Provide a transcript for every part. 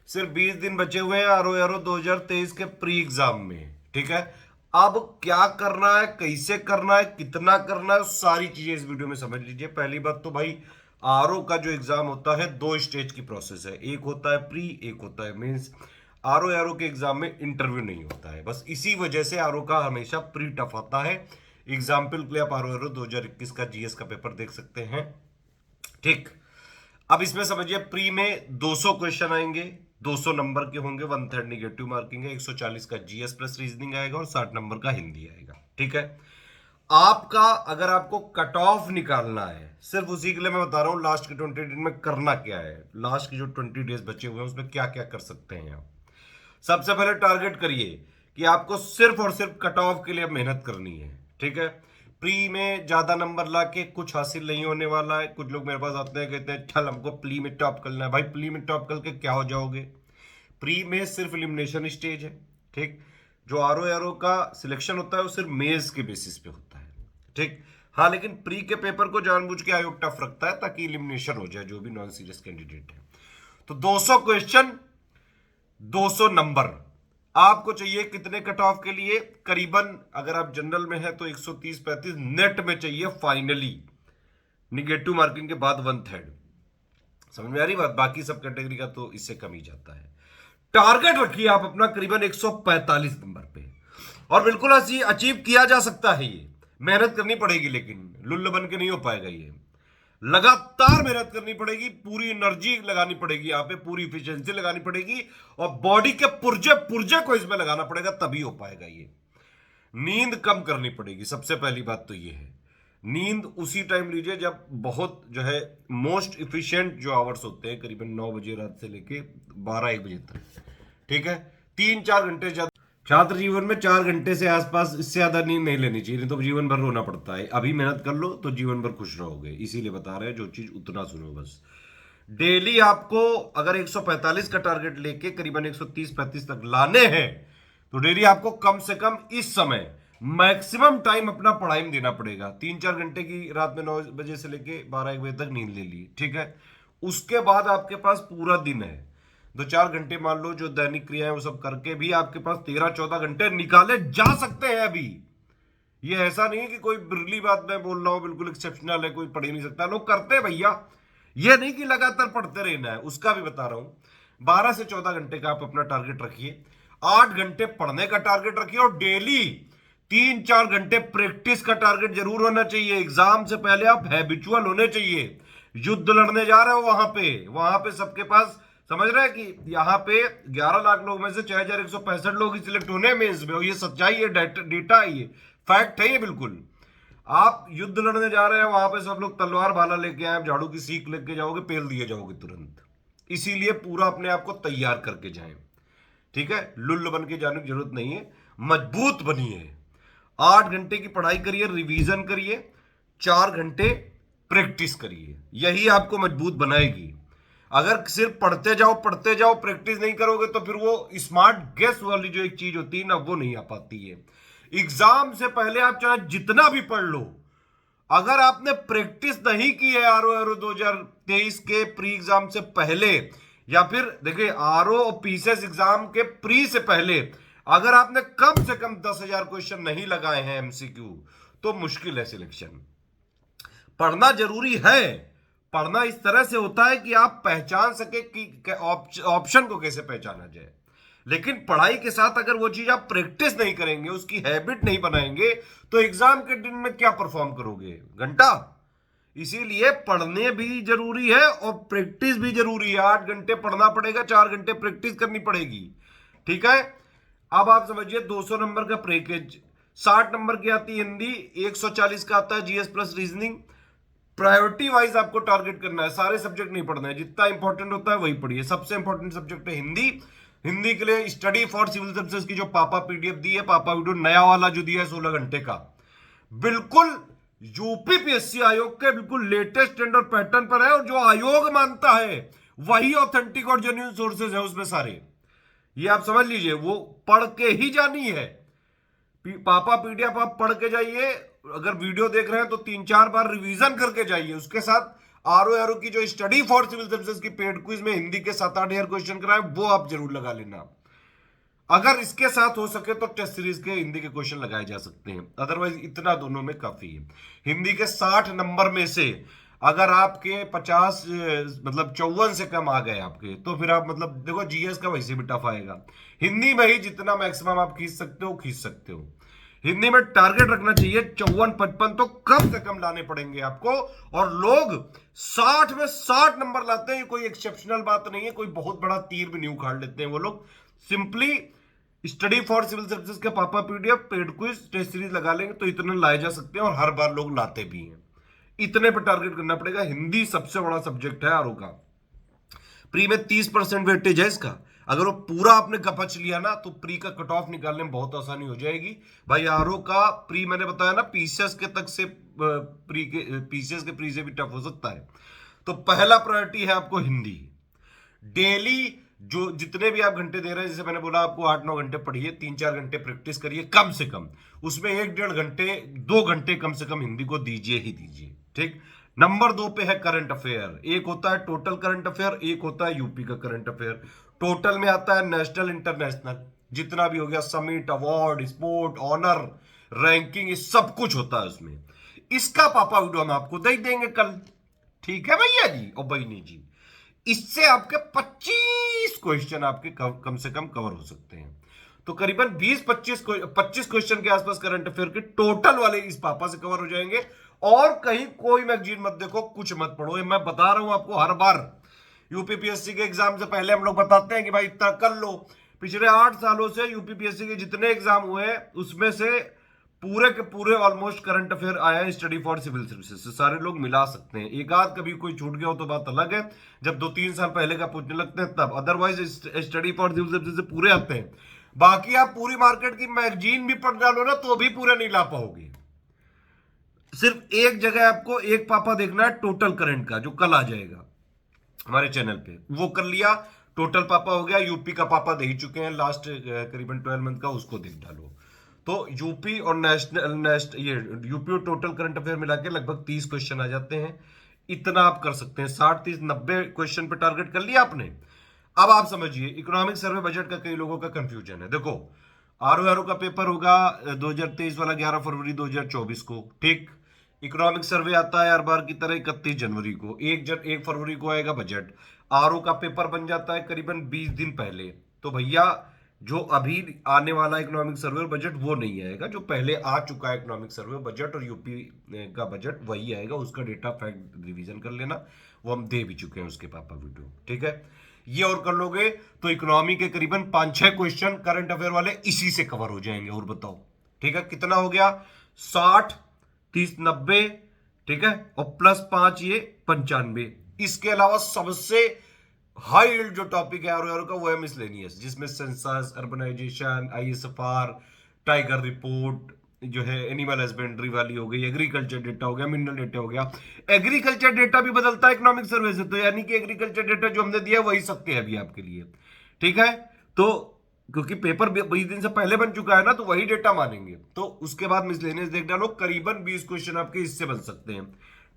सिर्फ 20 दिन बचे हुए हैं आरओ 2023 के प्री एग्जाम में। ठीक है, अब क्या करना है, कैसे करना है, कितना करना है, सारी चीजें इस वीडियो में समझ लीजिए। पहली बात तो भाई, आरओ का जो एग्जाम होता है 2 स्टेज की प्रोसेस है, एक होता है प्री, एक होता है मेंस। आरओ के एग्जाम में इंटरव्यू नहीं होता है, बस इसी वजह से आरओ का हमेशा प्री टफ आता है। एग्जाम्पल के लिए आप आरओ 2021 का जीएस का पेपर देख सकते हैं। ठीक, अब इसमें समझिए, प्री में 200 क्वेश्चन आएंगे, 200 नंबर के होंगे, 1/3 निगेटिव मार्किंग है, 140 का जीएस प्लस रीजनिंग आएगा और 60 नंबर का हिंदी आएगा। ठीक है, आपका अगर आपको कट ऑफ निकालना है, सिर्फ उसी के लिए मैं बता रहा हूं लास्ट के 20 दिन में करना क्या है। लास्ट की जो 20 डेज बचे हुए हैं उसमें क्या क्या कर सकते हैं आप। सबसे पहले टारगेट करिए कि आपको सिर्फ और सिर्फ कट ऑफ के लिए मेहनत करनी है। ठीक है, प्री में ज्यादा नंबर लाके कुछ हासिल नहीं होने वाला है। कुछ लोग मेरे पास आते हैं, कहते हैं चल हमको प्री में टॉप करना है। भाई प्री में टॉप करके क्या हो जाओगे? प्री में सिर्फ एलिमिनेशन स्टेज है। ठीक, जो आरओ का सिलेक्शन होता है वो सिर्फ मेंस के बेसिस पे होता है। ठीक, हाँ, लेकिन प्री के पेपर को जानबूझ के आयोग टफ रखता है ताकि एलिमिनेशन हो जाए जो भी नॉन सीरियस कैंडिडेट है। तो 200 क्वेश्चन, 200 नंबर आपको चाहिए कितने कट ऑफ के लिए? करीबन अगर आप जनरल में है तो 130-135 नेट में चाहिए फाइनली, निगेटिव मार्किंग के बाद 1/3। समझ में आ रही बात? बाकी सब कैटेगरी का तो इससे कम ही जाता है। टारगेट रखिए आप अपना करीबन 145 नंबर पे, और बिल्कुल अचीव किया जा सकता है। ये मेहनत करनी पड़ेगी, लेकिन लुल्ल बन के नहीं हो पाएगा। ये लगातार मेहनत करनी पड़ेगी, पूरी एनर्जी लगानी पड़ेगी, यहाँ पे पूरी इफिशियंसी लगानी पड़ेगी, और बॉडी के पुर्जे पुर्जे को इसमें लगाना पड़ेगा, तभी हो पाएगा ये। नींद कम करनी पड़ेगी, सबसे पहली बात तो ये है। नींद उसी टाइम लीजिए जब बहुत जो है मोस्ट इफिशिएंट जो आवर्स होते हैं, करीबन 9 बजे रात से लेके 12-1 बजे तक। ठीक है, 3-4 घंटे ज्यादा। छात्र जीवन में 4 घंटे से आसपास, इससे ज्यादा नींद नहीं लेनी चाहिए, नहीं तो जीवन भर रोना पड़ता है। अभी मेहनत कर लो तो जीवन भर खुश रहोगे, इसीलिए बता रहे हैं जो चीज उतना सुनो बस। डेली आपको अगर 145 का टारगेट लेके करीबन 130-135 तक लाने हैं, तो डेली आपको कम से कम इस समय मैक्सिमम टाइम अपना पढ़ाई में देना पड़ेगा। 3-4 घंटे की रात में 9 बजे से लेके 12-1 बजे तक नींद ले ली। ठीक है, उसके बाद आपके पास पूरा दिन है, 2-4 घंटे मान लो जो दैनिक क्रिया है वो सब करके भी आपके पास 13-14 घंटे निकाले जा सकते हैं अभी। ये ऐसा नहीं है कि कोई बिरली बात मैं बोल रहा हूं, बिल्कुल एक्सेप्शनल है, कोई पढ़ ही नहीं सकता। लोग करते हैं भैया, ये नहीं कि लगातार पढ़ते रहना है, उसका भी बता रहा हूं। 12 से 14 घंटे का आप अपना टारगेट रखिए, 8 घंटे पढ़ने का टारगेट रखिए, और डेली 3-4 घंटे प्रैक्टिस का टारगेट जरूर होना चाहिए। एग्जाम से पहले आप हैबिचुअल होने चाहिए। युद्ध लड़ने जा रहे हो वहां पे सबके पास, समझ रहे हैं कि यहाँ पे 11 लाख लोग में से 6165 लोग ही सिलेक्ट होने मेंस में, और ये सच्चाई है, डेटा है, ये फैक्ट है, ये बिल्कुल। आप युद्ध लड़ने जा रहे हैं, वहां पे सब लोग तलवार भाला लेके आए, झाड़ू की सीख लेके जाओगे, पेल दिए जाओगे तुरंत। इसीलिए पूरा अपने आप को तैयार करके जाएं। ठीक है, लुल्ल बन के जाने की जरूरत नहीं है, मजबूत बनिए। 8 घंटे की पढ़ाई करिए, रिवीजन करिए, 4 घंटे प्रैक्टिस करिए, यही आपको मजबूत बनाएगी। अगर सिर्फ पढ़ते जाओ प्रैक्टिस नहीं करोगे तो फिर वो स्मार्ट गेस वाली जो एक चीज होती है ना, वो नहीं आ पाती है। एग्जाम से पहले आप चाहे जितना भी पढ़ लो, अगर आपने प्रैक्टिस नहीं की है आरओ 2023 के प्री एग्जाम से पहले, या फिर देखिए आरओ और पीसीएस एग्जाम के प्री से पहले, अगर आपने कम से कम 10,000 क्वेश्चन नहीं लगाए हैं एमसीक्यू, तो मुश्किल है सिलेक्शन। पढ़ना जरूरी है, पढ़ना इस तरह से होता है कि आप पहचान सके कि ऑप्शन को कैसे पहचाना जाए। लेकिन पढ़ाई के साथ अगर वो चीज आप प्रैक्टिस नहीं करेंगे, उसकी हैबिट नहीं बनाएंगे, तो एग्जाम के दिन में क्या परफॉर्म करोगे? घंटा। इसीलिए पढ़ने भी जरूरी है और प्रैक्टिस भी जरूरी है। 8 घंटे पढ़ना पड़ेगा, 4 घंटे प्रैक्टिस करनी पड़ेगी। ठीक है, अब आप समझिए 200 नंबर का पैकेज, 60 नंबर की आती है हिंदी, 140 का आता है GS plus reasoning. Priority wise आपको टारगेट करना है, सारे सब्जेक्ट नहीं पढ़ना है, जितना इंपॉर्टेंट होता है वही पढ़िए। सबसे इंपॉर्टेंट सब्जेक्ट है हिंदी। हिंदी के लिए स्टडी फॉर सिविल सर्विसेज की जो पापा पीडीएफ दी है, पापा वीडियो नया वाला जो दिया है 16 घंटे का, बिल्कुल यूपीपीएससी आयोग के बिल्कुल लेटेस्ट ट्रेंड और पैटर्न पर है, और जो आयोग मानता है वही ऑथेंटिक और जेन्युइन सोर्सेज है उसमें सारे। ये आप समझ लीजिए, वो पढ़ के ही जानी है। पापा पीडीएफ आप पढ़ के जाइए, अगर वीडियो देख रहे हैं तो 3-4 बार रिवीजन करके जाइए, उसके साथ आरओ की जो स्टडी फॉर सिविल सर्विसेज की पेड क्विज में हिंदी के 7-8 क्वेश्चन कराए, वो आप जरूर लगा लेना। अगर इसके साथ हो सके तो टेस्ट सीरीज के हिंदी के क्वेश्चन लगाए जा सकते हैं, अदरवाइज इतना दोनों में काफी है। हिंदी के 60 नंबर में से अगर आपके 50 मतलब 54 से कम आ गए आपके, तो फिर आप मतलब देखो जीएस का वैसे भी टफ आएगा। हिंदी में ही जितना मैक्सिमम आप खींच सकते हो खींच सकते हो। हिंदी में टारगेट रखना चाहिए 54-55 तो कम से कम लाने पड़ेंगे आपको। और लोग 60 में 60 नंबर लाते हैं, कोई एक्सेप्शनल बात नहीं है, कोई बहुत बड़ा तीर भी नहीं उखाड़ लेते हैं वो लोग। Simply study for civil services के पापा PDF paid quiz test series लगा लेंगे तो इतने लाए जा सकते हैं, और हर बार लोग लाते भी हैं। इतने पे टारगेट करना पड़ेगा। हिंदी सबसे बड़ा सब्जेक्ट है आरओ का। प्री में 30% वेटेज है इसका। अगर वो पूरा आपने गपच लिया ना तो प्री का कट ऑफ निकालने में बहुत आसानी हो जाएगी भाई। आरओ का प्री मैंने बताया ना, पीसीएस के तक से पीसीएस के प्री से भी टफ हो सकता है। तो पहला प्रायोरिटी है आपको हिंदी। डेली जो जितने भी आप घंटे दे रहे हैं, जैसे मैंने बोला आपको 8-9 घंटे पढ़िए, 3-4 घंटे प्रैक्टिस करिए कम से कम। उसमें 1-1.5 घंटे 2 घंटे कम से कम हिंदी को दीजिए ही दीजिए, ठीक। नंबर 2 पे है करंट अफेयर। एक होता है टोटल करंट अफेयर, एक होता है यूपी का करंट अफेयर। टोटल में आता है नेशनल इंटरनेशनल, जितना भी हो गया, summit, award, sport, honour, ranking, ये सब कुछ होता है उसमें। इसका पापा वीडियो हम आपको दे देंगे कल, ठीक है भैया जी और बहनी जी। इससे आपके 25 क्वेश्चन आपके कम से कम कवर हो सकते हैं। तो करीबन 25 क्वेश्चन के आसपास करंट अफेयर के टोटल वाले इस पापा से कवर हो जाएंगे। और कहीं कोई मैगजीन मत देखो, कुछ मत पढ़ो। ये मैं बता रहा हूं आपको हर बार। यूपीपीएससी के एग्जाम से पहले हम लोग बताते हैं कि भाई इतना कर लो। पिछले 8 सालों से यूपीपीएससी के जितने एग्जाम हुए हैं उसमें से पूरे के पूरे ऑलमोस्ट करंट अफेयर आया है स्टडी फॉर सिविल सर्विसेज से। सारे लोग मिला सकते हैं। एक आध कभी कोई छूट गया हो तो बात अलग है, जब 2-3 साल पहले का पूछने लगते हैं तब। Otherwise study for civil services से पूरे आते हैं। बाकी आप पूरी मार्केट की मैगजीन भी पढ़ डालो ना तो भी पूरे नहीं ला पाओगे। सिर्फ एक जगह आपको एक पापा देखना है टोटल करंट का, जो कल आ जाएगा हमारे चैनल पे, वो कर लिया। टोटल पापा हो गया। यूपी का पापा दे ही चुके हैं लास्ट करीबन 12 मंथ का, उसको देख डालो। तो यूपी और ये यूपी और टोटल करंट अफेयर मिला के लगभग 30 क्वेश्चन आ जाते हैं। इतना आप कर सकते हैं। 60-30-90 क्वेश्चन पे टारगेट कर लिया आपने। अब आप समझिए इकोनॉमिक सर्वे बजट का कई लोगों का कंफ्यूजन है। देखो आरओ का पेपर होगा 2023 वाला 11 फरवरी 2024 को, ठीक। इकोनॉमिक सर्वे आता है हर बार की तरह 31 जनवरी को। 1 फरवरी को आएगा बजट। आरओ का पेपर बन जाता है करीबन 20 दिन पहले। तो भैया जो अभी आने वाला इकोनॉमिक सर्वे और बजट वो नहीं आएगा, जो पहले आ चुका है इकोनॉमिक सर्वे बजट और यूपी का बजट वही आएगा। उसका डेटा फैक्ट रिवीजन कर लेना, वो हम दे भी चुके हैं उसके पापा वीडियो, ठीक है। ये और कर लोगे तो इकोनॉमी के करीबन 5-6 क्वेश्चन करंट अफेयर वाले इसी से कवर हो जाएंगे। और बताओ, ठीक है, कितना हो गया? 60-30-90, ठीक है, और +5 ये 95। इसके अलावा सबसे हाई यील्ड जो टॉपिक है आरओ का वो है मिसलेनियस, जिसमें सेंसस, अर्बनाइजेशन, आईएसएफआर, टाइगर रिपोर्ट जो है, एनिमल हस्बेंड्री वाली हो गई, एग्रीकल्चर डेटा हो गया, मिनरल डेटा हो गया। एग्रीकल्चर डेटा भी बदलता है इकोनॉमिक सर्वे से, तो यानी कि एग्रीकल्चर डेटा जो हमने दिया वही सत्य है अभी आपके लिए, ठीक है। तो क्योंकि पेपर 20 दिन से पहले बन चुका है ना, तो वही डेटा मानेंगे। तो उसके बाद मिसलेनियस देख डालो, करीबन 20 क्वेश्चन आपके इससे बन सकते हैं,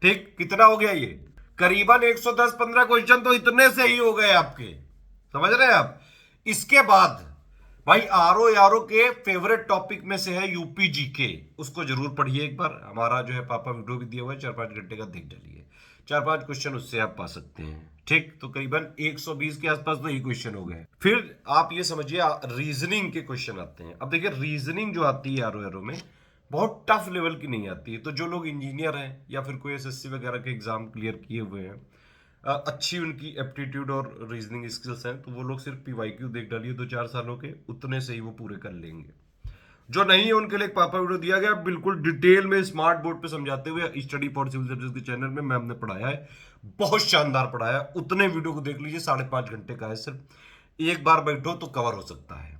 ठीक। कितना हो गया ये? करीबन 110-15 क्वेश्चन तो इतने से ही हो गए आपके, समझ रहे हैं आप। इसके बाद भाई आरओ के फेवरेट टॉपिक में से है यूपी जीके, उसको जरूर पढ़िए एक बार। हमारा जो है पापा वीडियो भी दिया हुआ है, 4-5 घंटे का, देख डालिए। 4-5 क्वेश्चन उससे आप पा सकते हैं, ठीक। तो करीबन 120 के आसपास तो ये क्वेश्चन हो गए। फिर आप ये समझिए रीजनिंग के क्वेश्चन आते हैं। अब देखिए रीजनिंग जो आती है आरओ में बहुत टफ लेवल की नहीं आती है। तो जो लोग इंजीनियर हैं या फिर कोई एसएससी वगैरह के एग्जाम क्लियर किए हुए हैं, अच्छी उनकी एप्टीट्यूड और रीजनिंग स्किल्स हैं, तो वो लोग सिर्फ पीवाईक्यू देख डालिए 2-4 सालों के, उतने से ही वो पूरे कर लेंगे। जो नहीं है उनके लिए एक पापा वीडियो दिया गया, बिल्कुल डिटेल में स्मार्ट बोर्ड पे समझाते हुए, स्टडी फॉर सिविल सर्विसेज के चैनल में मैम ने पढ़ाया है, बहुत शानदार पढ़ाया है। उतने वीडियो को देख लीजिए, 5.5 घंटे का है सिर्फ। एक बार बैठो तो कवर हो सकता है।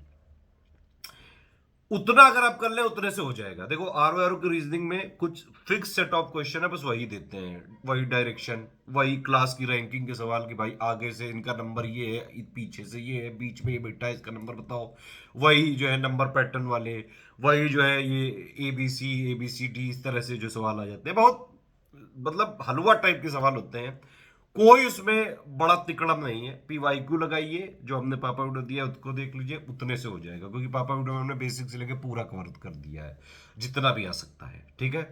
उतना अगर आप कर ले उतने से हो जाएगा। देखो आरओ की रीजनिंग में कुछ फिक्स सेट ऑफ क्वेश्चन है, बस वही देते हैं, वही डायरेक्शन, वही क्लास की रैंकिंग के सवाल कि भाई आगे से इनका नंबर ये है, पीछे से ये है, बीच में ये बैठा है, इसका नंबर बताओ। वही जो है नंबर पैटर्न वाले, वही जो है ये ABCD इस तरह से जो सवाल आ जाते हैं, बहुत मतलब हलवा टाइप के सवाल होते हैं, कोई उसमें बड़ा तिकड़म नहीं है। PYQ लगाइए, जो हमने पापा वीडियो दिया है उसको देख लीजिए, उतने से हो जाएगा, क्योंकि पापा वीडियो में हमने बेसिक से लेके पूरा कवर कर दिया है जितना भी आ सकता है, ठीक है।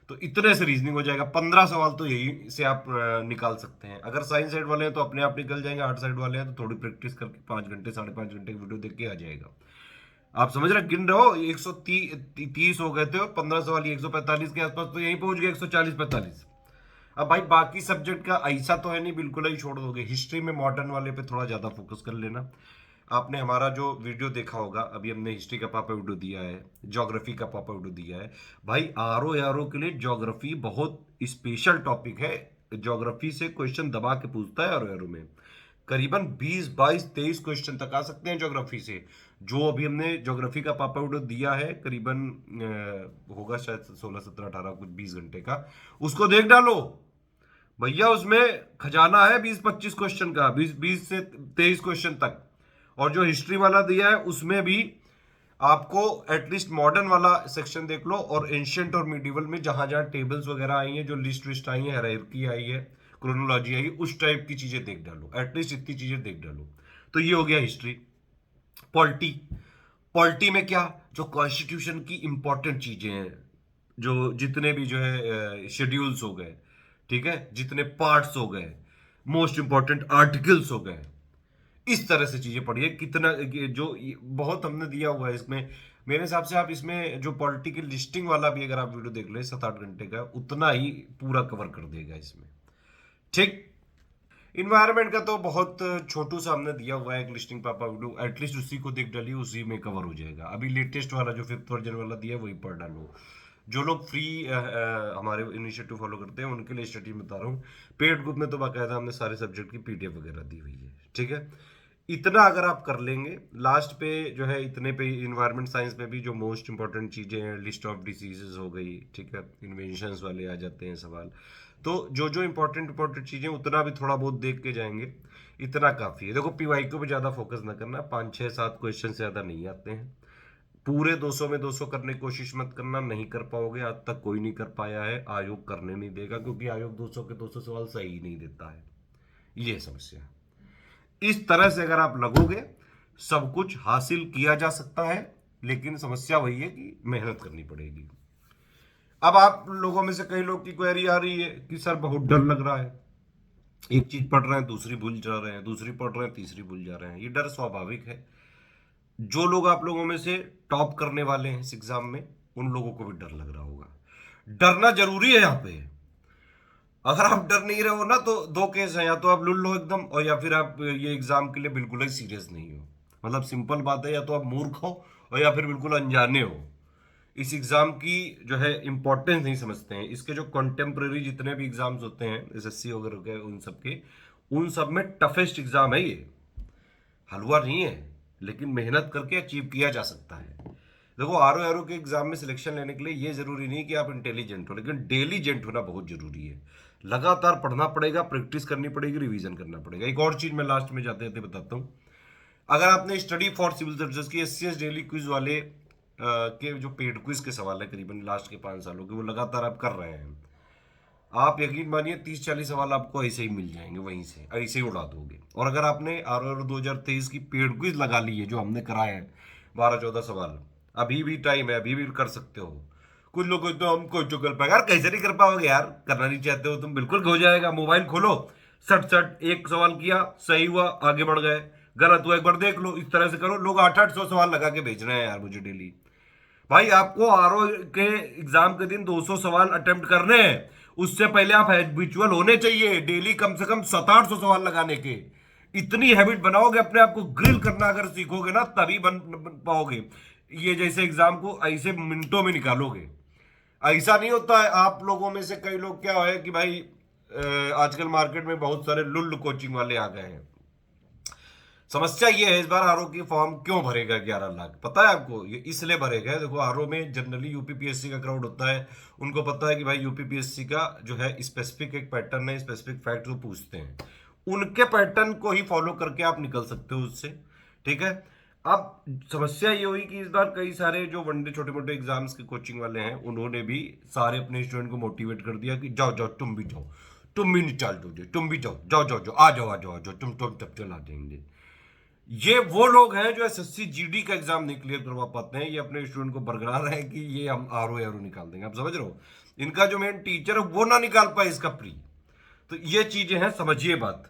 तो इतने से रीजनिंग हो जाएगा। 15 सवाल तो यही से आप निकाल सकते हैं। अगर साइंस साइड वाले हैं तो अपने आप निकल जाएंगे, आर्ट साइड वाले हैं तो थोड़ी प्रैक्टिस करके 5 घंटे 5.5 घंटे की वीडियो देख के आ जाएगा। आप समझ रहे, गिन रहे हो, 130 हो गए थे और 15 सवाल 145 के आसपास, तो यहीं पहुंच गए 140-45। अब भाई बाकी सब्जेक्ट का ऐसा तो है नहीं बिल्कुल ही छोड़ दोगे। हिस्ट्री में मॉडर्न वाले पे थोड़ा ज्यादा फोकस कर लेना। आपने हमारा जो वीडियो देखा होगा, अभी हमने हिस्ट्री का पापा वीडियो दिया है, ज्योग्राफी का पापा वीडियो दिया है। भाई आरओ के लिए ज्योग्राफी बहुत स्पेशल टॉपिक है। ज्योग्राफी से क्वेश्चन दबा के पूछता है आरओ में, करीबन 20 22 23 क्वेश्चन तक आ सकते हैं ज्योग्राफी से। जो अभी हमने ज्योग्राफी का पापा वीडियो दिया है, करीबन होगा शायद 16 17 18 कुछ 20 घंटे का, उसको देख डालो भैया। उसमें खजाना है 20 25 क्वेश्चन का, 20 से 23 क्वेश्चन तक। और जो हिस्ट्री वाला दिया है उसमें भी आपको एटलीस्ट मॉडर्न वाला सेक्शन देख लो, और एंशियंट और मिडिवल में जहां जहां टेबल्स वगैरह आई हैं, जो लिस्ट विस्ट आई है, हायरार्की आई है, क्रोनोलॉजी आई है, उस टाइप की चीजें देख डालो, एटलीस्ट इतनी चीजें देख डालो। तो ये हो गया हिस्ट्री। पॉलिटी, पॉलिटी में क्या, जो कॉन्स्टिट्यूशन की इंपॉर्टेंट चीजें हैं, जो जितने भी जो है शेड्यूल्स हो गए, ठीक है, जितने पार्ट्स हो गए, मोस्ट इंपॉर्टेंट आर्टिकल्स हो गए, इस तरह से चीजें पढ़िए। कितना जो बहुत हमने दिया हुआ है इसमें, मेरे हिसाब से आप इसमें जो पॉलिटिकल लिस्टिंग वाला भी अगर आप वीडियो देख ले 7-8 घंटे का, उतना ही पूरा कवर कर देगा इसमें, ठीक। इन्वायरमेंट का तो बहुत छोटू सा हमने दिया हुआ है एक लिस्टिंग पापा वीडियो, एटलीस्ट उसी को देख डालिए, उसी में कवर हो जाएगा। अभी लेटेस्ट वाला जो 5th वर्जन वाला दिया है वही पढ़ डालो। जो लोग फ्री हमारे इनिशिएटिव फॉलो करते हैं उनके लिए स्टडी बता रहा हूँ। पेड ग्रुप में तो बाकायदा हमने सारे सब्जेक्ट की PDF वगैरह दी हुई है, ठीक है। इतना अगर आप कर लेंगे, लास्ट पे जो है इतने पे इन्वायरमेंट साइंस में भी जो मोस्ट इंपॉर्टेंट चीजें हैं, लिस्ट ऑफ डिसीजेज हो गई, ठीक है, इन्वेंशंस वाले आ जाते हैं सवाल। तो जो जो इंपॉर्टेंट चीजें, उतना भी थोड़ा बहुत देख के जाएंगे, इतना काफी है। देखो PYQ पे ज्यादा फोकस ना करना, 5 6 7 क्वेश्चन से ज्यादा नहीं आते हैं। पूरे 200 में 200 करने की कोशिश मत करना, नहीं कर पाओगे। आज तक कोई नहीं कर पाया है, आयोग करने नहीं देगा, क्योंकि आयोग 200 के 200 सवाल सही नहीं देता है। ये समस्या। इस तरह से अगर आप लगोगे, सब कुछ हासिल किया जा सकता है, लेकिन समस्या वही है कि मेहनत करनी पड़ेगी। अब आप लोगों में से कई लोग की क्वेरी आ रही है कि सर बहुत डर लग रहा है, एक चीज पढ़ रहे हैं दूसरी भूल जा रहे हैं, दूसरी पढ़ रहे हैं तीसरी भूल जा रहे हैं। ये डर स्वाभाविक है। जो लोग आप लोगों में से टॉप करने वाले हैं इस एग्जाम में, उन लोगों को भी डर लग रहा होगा। डरना जरूरी है यहाँ पे। अगर आप डर नहीं रहे हो ना, तो दो केस है, या तो आप लुल्ल हो एकदम, और या फिर आप ये एग्जाम के लिए बिल्कुल ही सीरियस नहीं हो। मतलब सिंपल बात है, या तो आप मूर्ख हो और या फिर बिल्कुल अनजाने हो, इस एग्जाम की जो है इंपॉर्टेंस नहीं समझते हैं। इसके जो कंटेम्प्रेरी जितने भी एग्जाम्स होते हैं SSC वगैरह के, उन सब में टफेस्ट एग्जाम है ये। हलवा नहीं है, लेकिन मेहनत करके अचीव किया जा सकता है। देखो आरओ के एग्जाम में सिलेक्शन लेने के लिए ये जरूरी नहीं कि आप इंटेलिजेंट हो, लेकिन डेलीजेंट होना बहुत जरूरी है। लगातार पढ़ना पड़ेगा, प्रैक्टिस करनी पड़ेगी, रिवीजन करना पड़ेगा। एक और चीज मैं लास्ट में जाते जाते बताता हूँ। अगर आपने स्टडी फॉर सिविल सर्विसेज की SCS डेली क्विज वाले के जो पेड क्विज के सवाल है करीबन लास्ट के 5 सालों के, वो लगातार आप कर रहे हैं, आप यकीन मानिए 30-40 सवाल आपको ऐसे ही मिल जाएंगे, वहीं से ऐसे ही उड़ा दोगे। और अगर आपने आरओ 2023 की पेड क्विज लगा ली है, जो हमने कराए हैं 12-14 सवाल, अभी भी टाइम है, अभी भी कर सकते हो। कुछ लोग कहते हैं हम कोई तो कर पाएगा, यार कैसे नहीं कर पाओगे यार, करना नहीं चाहते हो तुम, बिल्कुल हो जाएगा। मोबाइल खोलो, सट सट एक सवाल किया, सही हुआ आगे बढ़ गए, गलत हुआ एक बार देख लो, इस तरह से करो। लोग 800-800 सवाल लगा के भेज रहे हैं यार मुझे डेली। भाई आपको आरओ के एग्जाम के दिन 200 सवाल अटेम्प्ट करने हैं, उससे पहले आप हैबिचुअल होने चाहिए डेली कम से कम 700-800 सवाल लगाने के। इतनी हैबिट बनाओगे, अपने आप को ग्रिल करना अगर सीखोगे ना, तभी बन पाओगे। ये जैसे एग्जाम को ऐसे मिनटों में निकालोगे। ऐसा नहीं होता है। आप लोगों में से कई लोग क्या है कि भाई आजकल मार्केट में बहुत सारे लुल्ल कोचिंग वाले आ गए हैं। समस्या ये है, इस बार आरओ की फॉर्म क्यों भरेगा 11 लाख, पता है आपको? ये इसलिए भरेगा, देखो आरओ में जनरली यूपीपीएससी का क्राउड होता है। उनको पता है कि भाई यूपीपीएससी का जो है स्पेसिफिक एक पैटर्न है, स्पेसिफिक फैक्ट वो पूछते हैं, उनके पैटर्न को ही फॉलो करके आप निकल सकते हो उससे, ठीक है। अब समस्या ये हुई कि इस बार कई सारे जो वनडे छोटे मोटे एग्जाम्स के कोचिंग वाले हैं उन्होंने भी सारे अपने स्टूडेंट को मोटिवेट कर दिया कि जाओ जाओ तुम भी जाओ, तुम भी निकाल दोगे, तुम भी जाओ जाओ जाओ जाओ, आ जाओ आ जाओ आ जाओ, तुम तब चला देंगे। ये वो लोग हैं जो एसएससी जीडी का एग्जाम नहीं क्लियर करवा पाते हैं, ये अपने स्टूडेंट को बरगला रहे हैं कि ये हम आरओ एरो निकाल देंगे। आप समझ रहे हो, इनका जो मेन टीचर है वो ना निकाल पाए इसका प्री। तो ये चीजें हैं, समझिए बात।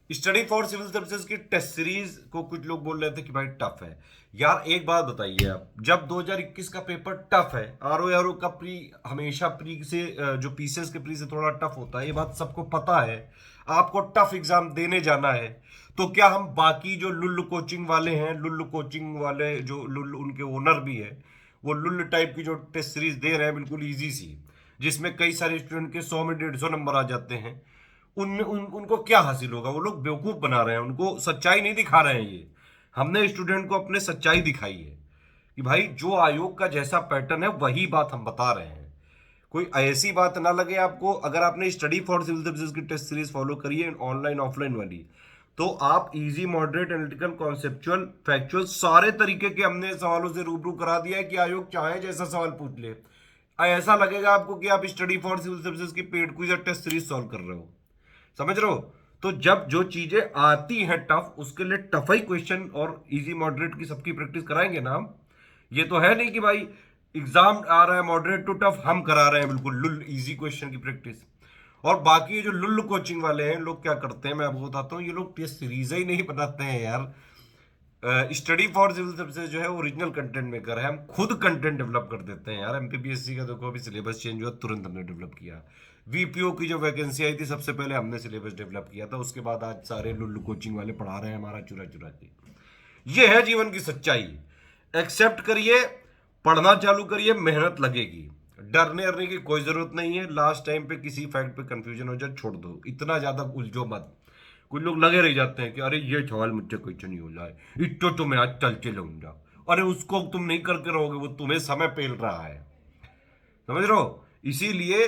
स्टडी फॉर सिविल सर्विसेज की टेस्ट सीरीज को कुछ लोग बोल रहे थे कि भाई टफ है। यार एक बात बताइए, आप जब 2021 का पेपर टफ है, आरओ आरओ का प्री हमेशा प्री से जो पीसीएस के प्री से थोड़ा टफ होता है, ये बात सबको पता है। आपको टफ एग्जाम देने जाना है, तो क्या हम बाकी जो लुल्लु कोचिंग वाले हैं, लुल्लु कोचिंग वाले जो लुल्लु उनके ओनर भी है, वो लुल्लु टाइप की जो टेस्ट सीरीज दे रहे हैं बिल्कुल इजी सी, जिसमें कई सारे स्टूडेंट के 100 में 150 नंबर आ जाते हैं, उनको क्या हासिल होगा? वो लोग बेवकूफ बना रहे हैं, उनको सच्चाई नहीं दिखा रहे हैं। ये हमने स्टूडेंट को अपने सच्चाई दिखाई है कि भाई जो आयोग का जैसा पैटर्न है वही बात हम बता रहे हैं। कोई ऐसी बात ना लगे आपको, अगर आपने स्टडी फॉर सिविल सर्विसेज की टेस्ट सीरीज फॉलो करी है ऑनलाइन ऑफलाइन वाली, तो आप easy moderate analytical conceptual factual सारे तरीके के हमने सवालों से रूबरू करा दिया है कि आयोग चाहे जैसा सवाल पूछ ले, ऐसा लगेगा आपको कि आप स्टडी फॉर सिविल सर्विसेज की paid quiz test series solve कर रहे हो। समझ रहे हो? तो जब जो चीजें आती हैं टफ, उसके लिए टफ ही क्वेश्चन और इजी मॉडरेट की सबकी प्रैक्टिस कराएंगे ना हम। ये तो है नहीं कि भाई एग्जाम आ रहा है मॉडरेट टू टफ हम करा रहे हैं बिल्कुल लुल इजी क्वेश्चन की प्रैक्टिस। और बाकी ये जो लुल्लु कोचिंग वाले हैं, लोग क्या करते हैं मैं आपको बताता हूँ, ये लोग टेस्ट सीरीज ही नहीं बनाते हैं यार। स्टडी फॉर सिविल सर्विसेज जो है ओरिजिनल कंटेंट मेकर है, हम खुद कंटेंट डेवलप कर देते हैं यार। एमपीपीएससी का देखो अभी सिलेबस चेंज हुआ, तुरंत हमने डेवलप किया। वीपीओ की जो वैकेंसी आई थी सबसे पहले हमने सिलेबस डेवलप किया था, उसके बाद आज सारे लुल्लु कोचिंग वाले पढ़ा रहे हैं हमारा चुरा चुरा के। ये है जीवन की सच्चाई। एक्सेप्ट करिए, पढ़ना चालू करिए, मेहनत लगेगी, डरने अरने की कोई जरूरत नहीं है। लास्ट टाइम पे किसी फैक्ट पे कंफ्यूजन हो जाए छोड़ दो, इतना ज्यादा उलझो मत। कुछ लोग लगे रह जाते हैं कि अरे ये सवाल मुझसे क्वेश्चन नहीं हो जाए, इतो तो मैं आज चल के लाऊंगा। अरे उसको तुम नहीं करके रहोगे, वो तुम्हें समय पेल रहा है। समझ रहे हो? इसीलिए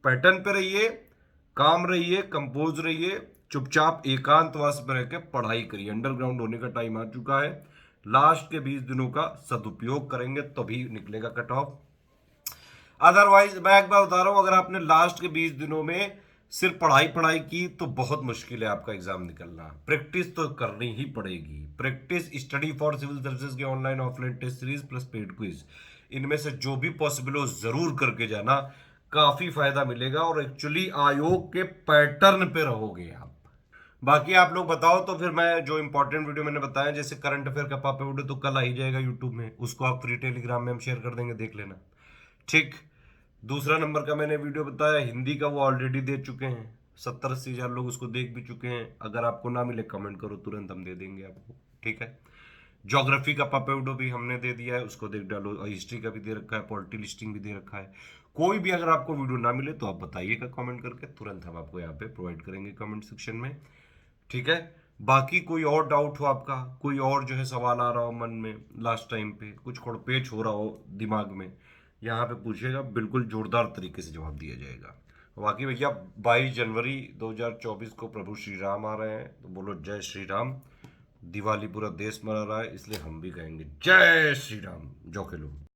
पैटर्न पे रहिए, काम रहिए, कंपोज रहिए, चुपचाप एकांतवास में रह के पढ़ाई करिए। अंडरग्राउंड होने का टाइम आ चुका है। लास्ट के 20 दिनों का सदुपयोग करेंगे तभी निकलेगा कट ऑफ। अदरवाइज मैं एक बार बता रहा हूं, अगर आपने लास्ट के 20 दिनों में सिर्फ पढ़ाई पढ़ाई की तो बहुत मुश्किल है आपका एग्जाम निकलना। प्रैक्टिस तो करनी ही पड़ेगी। Practice study for civil services के online offline test series plus paid quiz, इनमें से जो भी पॉसिबल हो जरूर करके जाना, काफी फायदा मिलेगा और एक्चुअली आयोग के पैटर्न पे रहोगे आप। बाकी आप लोग बताओ, तो फिर मैं जो इंपॉर्टेंट वीडियो मैंने बताया जैसे करंट अफेयर का पापा वीडियो तो कल आ ही जाएगा यूट्यूब में, उसको आप फ्री टेलीग्राम में हम शेयर कर देंगे, देख लेना। ठीक। दूसरा नंबर का मैंने वीडियो बताया हिंदी का, वो ऑलरेडी दे चुके हैं, 70-80 हजार लोग उसको देख भी चुके हैं। अगर आपको ना मिले कमेंट करो, तुरंत हम दे देंगे आपको। ठीक है। ज्योग्राफी का पापा वीडियो भी हमने दे दिया है, उसको देख डालो। हिस्ट्री का भी दे रखा है, पॉलिटी लिस्टिंग भी दे रखा है। कोई भी अगर आपको वीडियो ना मिले तो आप बताइएगा कमेंट करके, तुरंत हम आपको यहाँ पे प्रोवाइड करेंगे कमेंट सेक्शन में। ठीक है। बाकी कोई और डाउट हो आपका, कोई और जो है सवाल आ रहा हो मन में, लास्ट टाइम पे कुछ खोड़पेच हो रहा हो दिमाग में, यहाँ पे पूछिएगा, बिल्कुल जोरदार तरीके से जवाब दिया जाएगा। बाकी भैया 22 जनवरी 2024 को प्रभु श्री राम आ रहे हैं, तो बोलो जय श्री राम। दिवाली पूरा देश मना रहा है, इसलिए हम भी कहेंगे जय श्री राम। जो के लोग